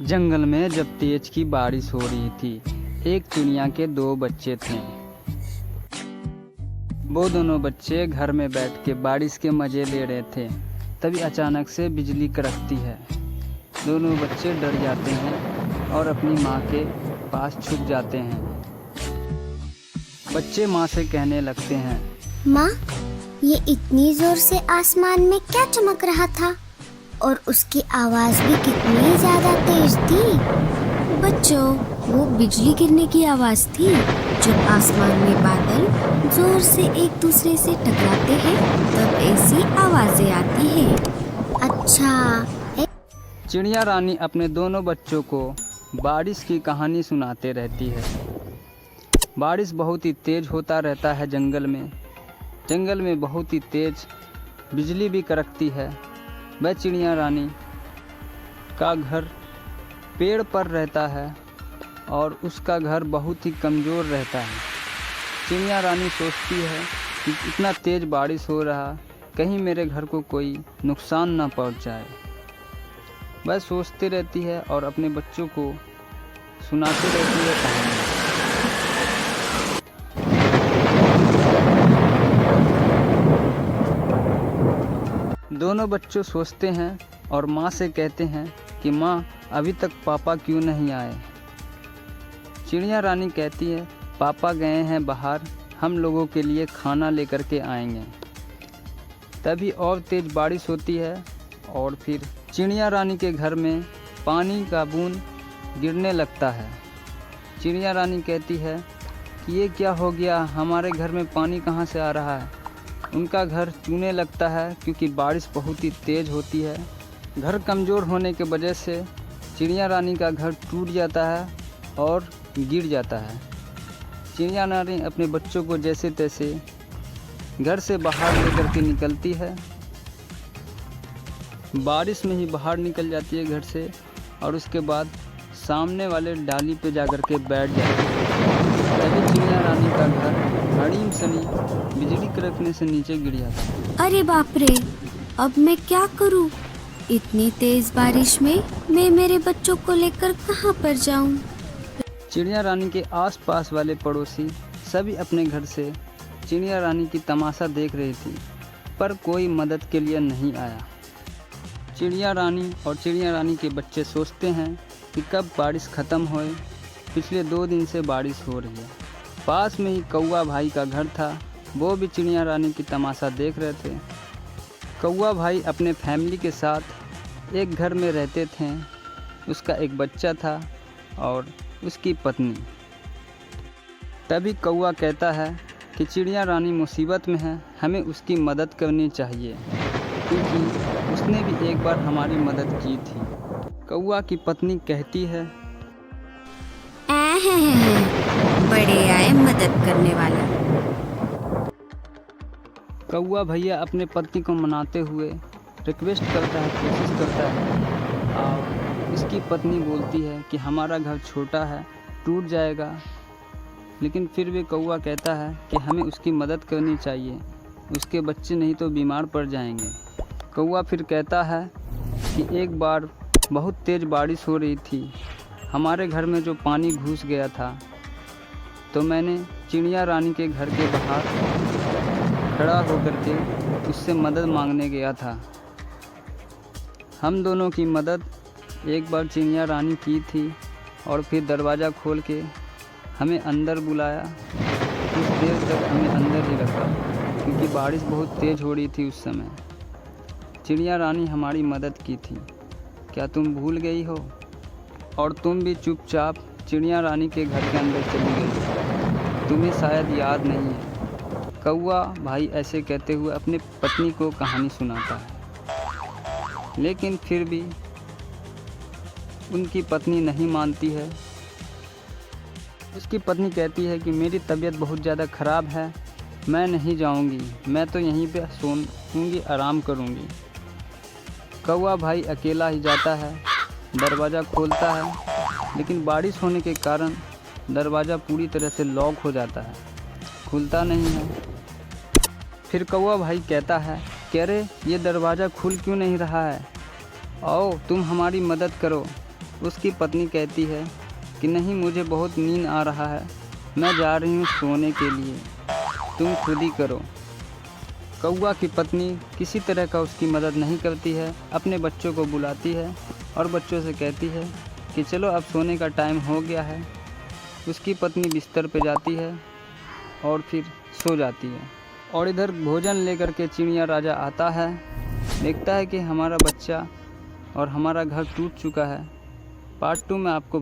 जंगल में जब तेज की बारिश हो रही थी, एक चिड़िया के दो बच्चे थे। वो दोनों बच्चे घर में बैठ के बारिश के मज़े ले रहे थे। तभी अचानक से बिजली कड़कती है। दोनों बच्चे डर जाते हैं और अपनी माँ के पास छुप जाते हैं। बच्चे माँ से कहने लगते हैं, माँ, ये इतनी जोर से आसमान में क्या चमक रहा था और उसकी आवाज भी कितनी ज्यादा तेज थी। बच्चों, वो बिजली गिरने की आवाज थी। जब आसमान में बादल जोर से एक दूसरे से टकराते हैं तब ऐसी आवाजें आती हैं। अच्छा। चिड़िया रानी अपने दोनों बच्चों को बारिश की कहानी सुनाते रहती है। बारिश बहुत ही तेज होता रहता है जंगल में बहुत ही तेज बिजली भी कड़कती है। वह चिड़िया रानी का घर पेड़ पर रहता है और उसका घर बहुत ही कमज़ोर रहता है। चिड़िया रानी सोचती है कि इतना तेज़ बारिश हो रहा, कहीं मेरे घर को कोई नुकसान ना पहुंच जाए। वह सोचती रहती है और अपने बच्चों को सुनाती रहती है कहानी। दोनों बच्चों सोचते हैं और माँ से कहते हैं कि माँ, अभी तक पापा क्यों नहीं आए। चिड़िया रानी कहती है, पापा गए हैं बाहर, हम लोगों के लिए खाना लेकर के आएंगे। तभी और तेज़ बारिश होती है और फिर चिड़िया रानी के घर में पानी का बूंद गिरने लगता है। चिड़िया रानी कहती है कि ये क्या हो गया, हमारे घर में पानी कहाँ से आ रहा है। उनका घर चूने लगता है क्योंकि बारिश बहुत ही तेज़ होती है। घर कमज़ोर होने के वजह से चिड़िया रानी का घर टूट जाता है और गिर जाता है। चिड़िया रानी अपने बच्चों को जैसे तैसे घर से बाहर लेकर के निकलती है। बारिश में ही बाहर निकल जाती है घर से और उसके बाद सामने वाले डाली पे जाकर के बैठ जाती है। तभी चिड़िया रानी का घर हड़ीम सनी बिजली कड़कने से नीचे गिर जाता है। अरे बाप रे, अब मैं क्या करूं? इतनी तेज बारिश में मैं मेरे बच्चों को लेकर कहां पर जाऊं? चिड़िया रानी के आसपास वाले पड़ोसी सभी अपने घर से चिड़िया रानी की तमाशा देख रही थी, पर कोई मदद के लिए नहीं आया। चिड़िया रानी और चिड़िया रानी के बच्चे सोचते हैं कि कब बारिश ख़त्म होए। पिछले 2 दिन से बारिश हो रही है। पास में ही कौवा भाई का घर था, वो भी चिड़िया रानी की तमाशा देख रहे थे। कौवा भाई अपने फैमिली के साथ एक घर में रहते थे। उसका एक बच्चा था और उसकी पत्नी। तभी कौवा कहता है कि चिड़िया रानी मुसीबत में है, हमें उसकी मदद करनी चाहिए, क्योंकि उसने भी एक बार हमारी मदद की थी। कौवा की पत्नी कहती है, बड़े आए मदद करने वाला। कौवा भैया अपने पत्नी को मनाते हुए रिक्वेस्ट करता है, कोशिश करता है और उसकी पत्नी बोलती है कि हमारा घर छोटा है, टूट जाएगा। लेकिन फिर भी कौवा कहता है कि हमें उसकी मदद करनी चाहिए, उसके बच्चे नहीं तो बीमार पड़ जाएंगे। कौवा फिर कहता है कि एक बार बहुत तेज़ बारिश हो रही थी, हमारे घर में जो पानी घुस गया था, तो मैंने चिड़िया रानी के घर के बाहर खड़ा होकर के उससे मदद मांगने गया था। हम दोनों की मदद एक बार चिड़िया रानी की थी और फिर दरवाज़ा खोल के हमें अंदर बुलाया। कुछ देर तक हमें अंदर ही रखा क्योंकि बारिश बहुत तेज़ हो रही थी उस समय। चिड़िया रानी हमारी मदद की थी, क्या तुम भूल गई हो? और तुम भी चुपचाप चिड़िया रानी के घर के अंदर चली गई, तुम्हें शायद याद नहीं है। कौवा भाई ऐसे कहते हुए अपनी पत्नी को कहानी सुनाता है, लेकिन फिर भी उनकी पत्नी नहीं मानती है। उसकी पत्नी कहती है कि मेरी तबीयत बहुत ज़्यादा ख़राब है, मैं नहीं जाऊंगी, मैं तो यहीं पे सोऊंगी, आराम करूंगी। कौवा भाई अकेला ही जाता है, दरवाज़ा खोलता है, लेकिन बारिश होने के कारण दरवाज़ा पूरी तरह से लॉक हो जाता है, खुलता नहीं है। फिर कौवा भाई कहता है कि अरे ये दरवाज़ा खुल क्यों नहीं रहा है, आओ तुम हमारी मदद करो। उसकी पत्नी कहती है कि नहीं, मुझे बहुत नींद आ रहा है, मैं जा रही हूँ सोने के लिए, तुम खुद ही करो। कौवा की पत्नी किसी तरह का उसकी मदद नहीं करती है, अपने बच्चों को बुलाती है और बच्चों से कहती है कि चलो अब सोने का टाइम हो गया है। उसकी पत्नी बिस्तर पे जाती है और फिर सो जाती है। और इधर भोजन लेकर के चिड़िया राजा आता है, देखता है कि हमारा बच्चा और हमारा घर टूट चुका है। पार्ट 2 में आपको